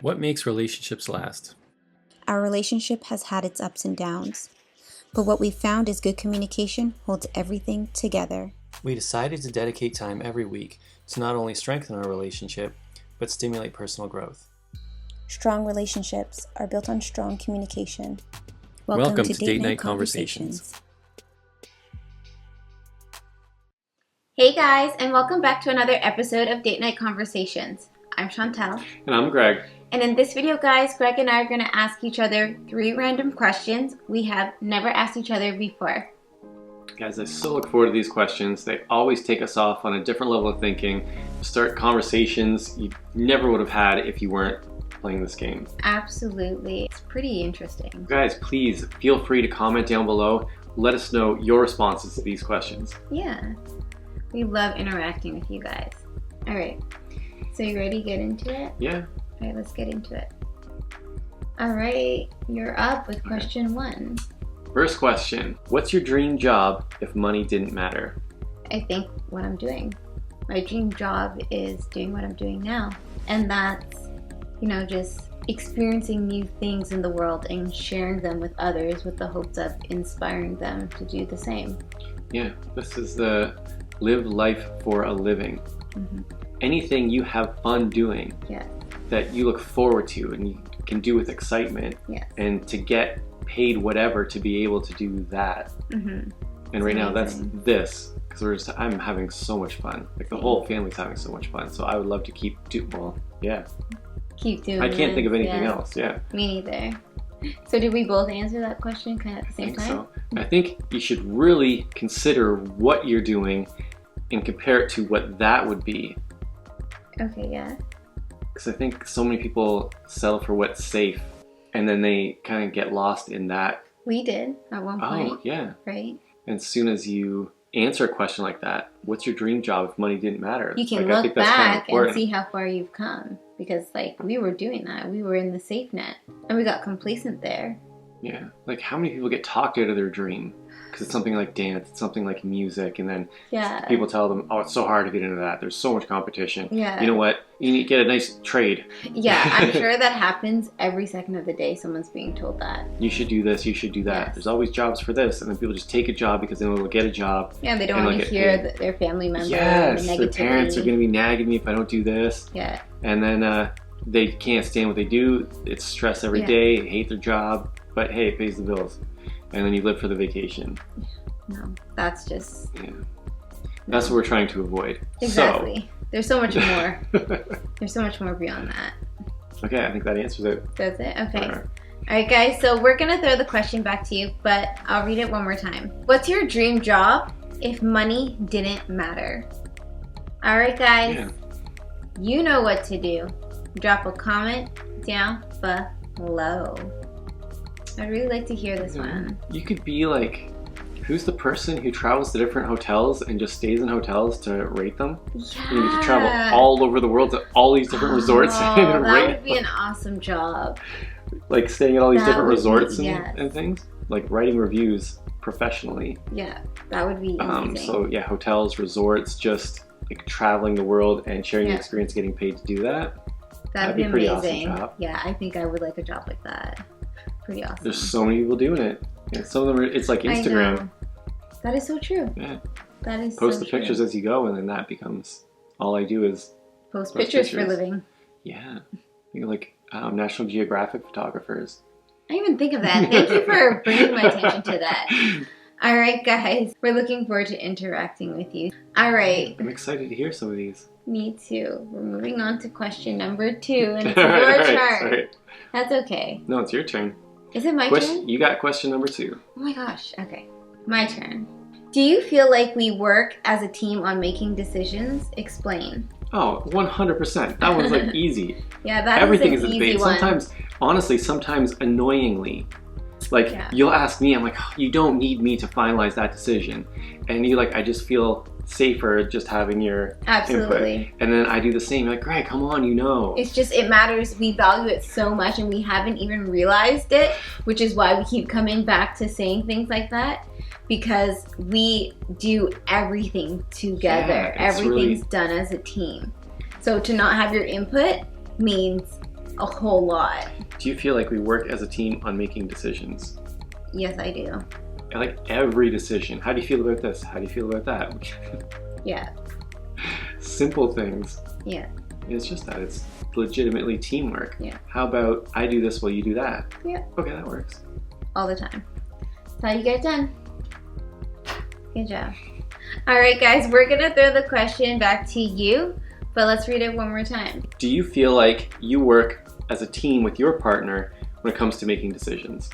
What makes relationships last? Our relationship has had its ups and downs, but what we've found is good communication holds everything together. We decided to dedicate time every week to not only strengthen our relationship, but stimulate personal growth. Strong relationships are built on strong communication. Welcome to Date Night Conversations. Hey guys, and welcome back to another episode of Date Night Conversations. I'm Chantel. And I'm Greg. And in this video, guys, Greg and I are going to ask each other 3 random questions we have never asked each other before. Guys, I so look forward to these questions. They always take us off on a different level of thinking, start conversations you never would have had if you weren't playing this game. Absolutely. It's pretty interesting. Guys, please feel free to comment down below. Let us know your responses to these questions. Yeah. We love interacting with you guys. All right. So you ready to get into it? Yeah. All right, let's get into it. All right. You're up with question 1. First question. What's your dream job if money didn't matter? I think what I'm doing. My dream job is doing what I'm doing now. And that's, just experiencing new things in the world and sharing them with others with the hopes of inspiring them to do the same. Yeah, this is the live life for a living. Mm-hmm. Anything you have fun doing that you look forward to and you can do with excitement, and to get paid whatever to be able to do that. Mm-hmm. And right now that's this, because I'm having so much fun. Like the whole family's having so much fun. So I would love to keep doing I can't think of anything else. Yeah. Me neither. So did we both answer that question kind of at the same time? So. I think you should really consider what you're doing and compare it to what that would be. Okay, yeah. Because I think so many people settle for what's safe and then they kind of get lost in that. We did at one point. Oh, yeah. Right? And as soon as you answer a question like that, what's your dream job if money didn't matter? You can look back and see how far you've come. Because, we were doing that. We were in the safe net. And we got complacent there. Yeah. Like, how many people get talked out of their dream? Because it's something like dance, it's something like music, and then people tell them, oh, it's so hard to get into that. There's so much competition. Yeah. You know what? You need to get a nice trade. Yeah, I'm sure that happens every second of the day. Someone's being told that. You should do this, you should do that. Yes. There's always jobs for this. And then people just take a job because then they'll get a job. Yeah, they don't want to hear their family member. Yes, their parents are going to be nagging me if I don't do this. Yeah. And then they can't stand what they do. It's stress every day, hate their job. But hey, it pays the bills. And then you live for the vacation. No, that's just... Yeah. That's what we're trying to avoid. Exactly. There's so much more. There's so much more beyond that. Okay, I think that answers it. That's it? Okay. All right, guys. So we're going to throw the question back to you, but I'll read it one more time. What's your dream job if money didn't matter? All right, guys. Yeah. You know what to do. Drop a comment down below. I'd really like to hear this one. You could be like, who's the person who travels to different hotels and just stays in hotels to rate them? Yeah. You get to travel all over the world to all these different resorts and that would be an awesome job. Like staying at all these different resorts and things. Like writing reviews professionally. Yeah, that would be amazing. So yeah, hotels, resorts, just like traveling the world and sharing the experience, getting paid to do that. That'd be pretty amazing. Awesome job. Yeah, I think I would like a job like that. Pretty awesome. There's so many people doing it. Yeah, some of them it's like Instagram. I know. That is so true. Yeah. That is Post the pictures as you go, and then that becomes all I do is post pictures for a living. Yeah. You're like National Geographic photographers. I didn't even think of that. Thank you for bringing my attention to that. All right, guys. We're looking forward to interacting with you. All right. I'm excited to hear some of these. Me too. We're moving on to question number 2, and it's your turn. Sorry. That's okay. No, it's your turn. Is it my turn? You got question number 2. Oh my gosh. Okay. My turn. Do you feel like we work as a team on making decisions? Explain. Oh, 100%. That one's like easy. Yeah, that's everything is an easy easy one. Sometimes, honestly, sometimes annoyingly. Like, you'll ask me, I'm like, oh, you don't need me to finalize that decision. And you're like, I just feel safer just having your input. And then I do the same. You're like, Greg, come on, It's just, it matters. We value it so much and we haven't even realized it, which is why we keep coming back to saying things like that. Because we do everything together. Everything's done as a team. So to not have your input means a whole lot. Do you feel like we work as a team on making decisions? Yes, I do. Like every decision. How do you feel about this? How do you feel about that? Yeah. Simple things. Yeah. It's just that. It's legitimately teamwork. Yeah. How about I do this while you do that? Yeah. Okay, that works. All the time. That's how you get it done. Good job. All right, guys, we're going to throw the question back to you, but let's read it one more time. Do you feel like you work as a team with your partner when it comes to making decisions?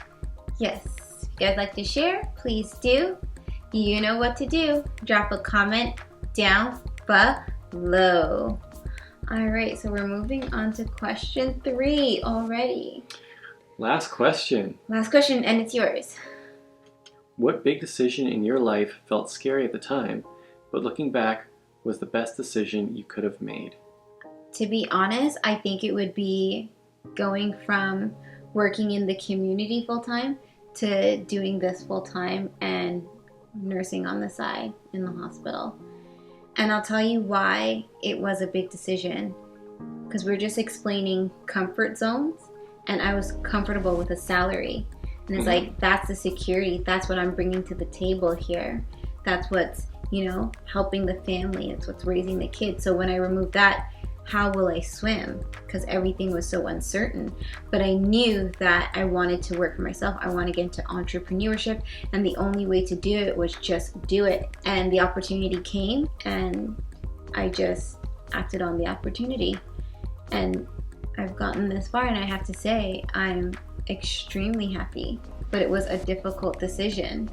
Yes. If you guys like to share, please do. You know what to do. Drop a comment down below. All right, so we're moving on to question 3 already. Last question. Last question, and it's yours. What big decision in your life felt scary at the time, but looking back was the best decision you could have made? To be honest, I think it would be going from working in the community full-time to doing this full-time and nursing on the side in the hospital. And I'll tell you why it was a big decision. Because we're just explaining comfort zones, and I was comfortable with a salary. And it's like, that's the security. That's what I'm bringing to the table here. That's what's, helping the family. It's what's raising the kids. So when I remove that, how will I swim? Because everything was so uncertain. But I knew that I wanted to work for myself. I want to get into entrepreneurship. And the only way to do it was just do it. And the opportunity came, and I just acted on the opportunity. And I've gotten this far, and I have to say, I'm extremely happy. But it was a difficult decision.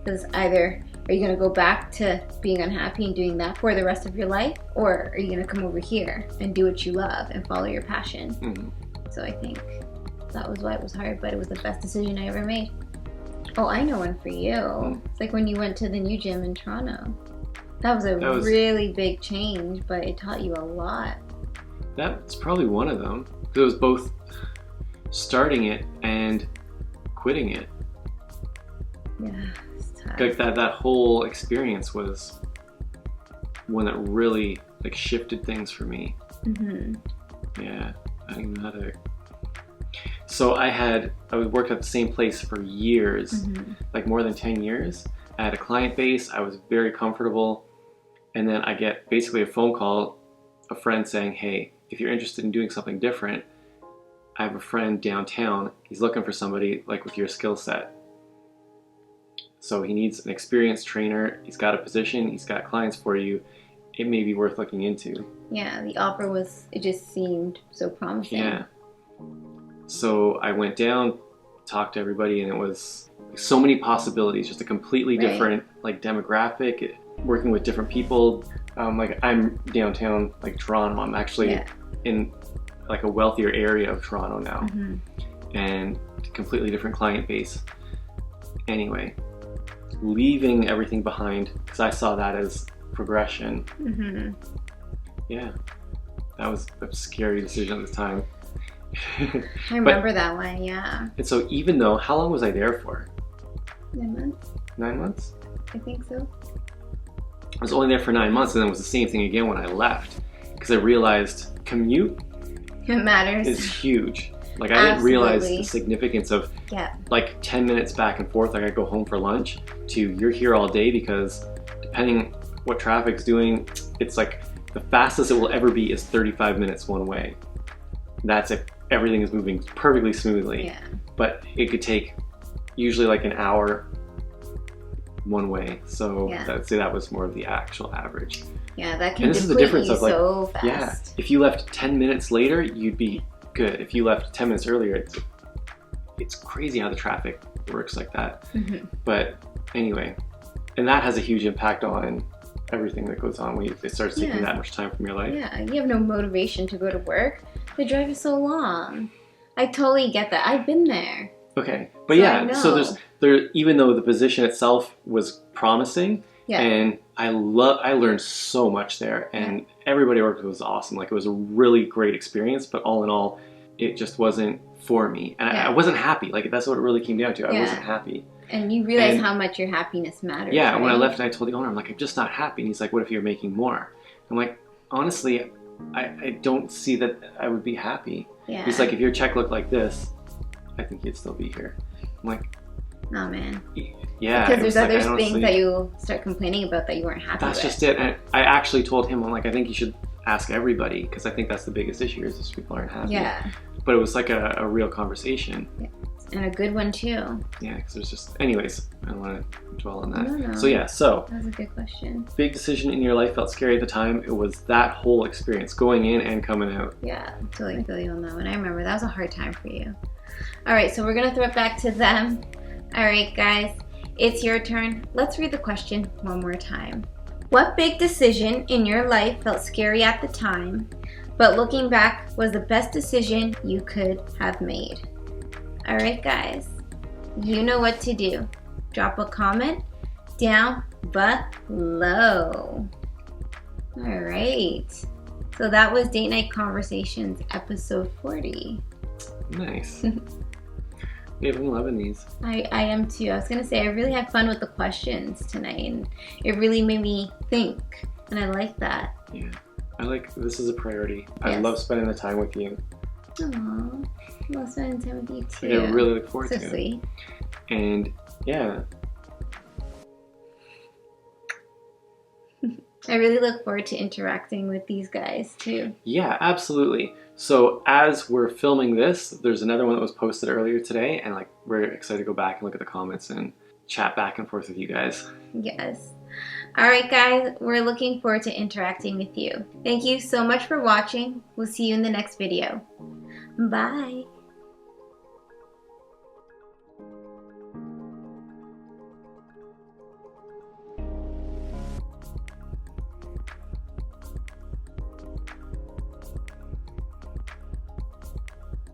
Because either are you going to go back to being unhappy and doing that for the rest of your life, or are you going to come over here and do what you love and follow your passion? So I think that was why it was hard, but it was the best decision I ever made. Oh, I know one for you. It's like when you went to the new gym in Toronto. That was really big change, but it taught you a lot. That's probably one of them. It was both starting it and quitting it. Yeah, it's tough. Like that whole experience was one that really shifted things for me. Yeah, I didn't know how to. So I worked at the same place for years, like more than 10 years. I had a client base. I was very comfortable, and then I get basically a phone call, a friend saying, "Hey, if you're interested in doing something different, I have a friend downtown. He's looking for somebody with your skill set. So he needs an experienced trainer. He's got a position. He's got clients for you. It may be worth looking into." Yeah, the offer it just seemed so promising. Yeah. So I went down, talked to everybody, and it was so many possibilities. Just a completely different demographic, working with different people. I'm downtown Toronto. I'm actually in a wealthier area of Toronto now, and completely different client base. Anyway, leaving everything behind, because I saw that as progression. Yeah, that was a scary decision at the time. I remember that one, yeah. And so even though, how long was I there for? 9 months. 9 months? I think so. I was only there for 9 months, and then it was the same thing again when I left, because I realized commute matters. is huge. I didn't realize the significance of 10 minutes back and forth. I go home for lunch to you're here all day, because depending what traffic's doing, it's the fastest it will ever be is 35 minutes one way. That's if everything is moving perfectly smoothly. Yeah. But it could take usually an hour one way. So I'd say that was more of the actual average. Yeah, that can and this is the difference of so fast. Yeah, if you left 10 minutes later, you'd be good. If you left 10 minutes earlier, it's crazy how the traffic works like that. But anyway, and that has a huge impact on everything that goes on when it starts taking that much time from your life. Yeah, you have no motivation to go to work. The drive is so long. I totally get that. I've been there. Okay, but so there even though the position itself was promising, and I learned so much there, and everybody I worked with was awesome. It was a really great experience, but all in all, it just wasn't for me, and I wasn't happy. That's what it really came down to. I wasn't happy. And you realize how much your happiness matters. Yeah, right? when I left, I told the owner, I'm just not happy. And he's like, "What if you're making more?" I'm like, honestly, I don't see that I would be happy. Yeah. He's like, if your check looked like this, I think you'd still be here. I'm like, oh man. Yeah. Because there's other things that you start complaining about that you weren't happy with. That's just it. And I actually told him, I'm like, I think you should ask everybody, because I think that's the biggest issue is just people aren't happy. Yeah. But it was like a real conversation. Yeah. And a good one too. Yeah, because there's just, anyways, I don't want to dwell on that. No. So yeah, that was a good question. Big decision in your life felt scary at the time. It was that whole experience, going in and coming out. Yeah, totally feel you on that one. I remember that was a hard time for you. All right, so we're gonna throw it back to them. All right, guys, it's your turn. Let's read the question one more time. What big decision in your life felt scary at the time, but looking back was the best decision you could have made? All right, guys, you know what to do. Drop a comment down below. All right. So that was Date Night Conversations, episode 40. Nice. Yeah, I'm loving these. I am too. I was going to say, I really had fun with the questions tonight, and it really made me think, and I like that. Yeah. This is a priority. Yes. I love spending the time with you. Aww. I love spending time with you too. I really look forward to it. Sweet. And yeah. I really look forward to interacting with these guys too. Yeah, absolutely. So as we're filming this, there's another one that was posted earlier today, and like we're excited to go back and look at the comments and chat back and forth with you guys. Yes. All right, guys, we're looking forward to interacting with you. Thank you so much for watching. We'll see you in the next video. Bye.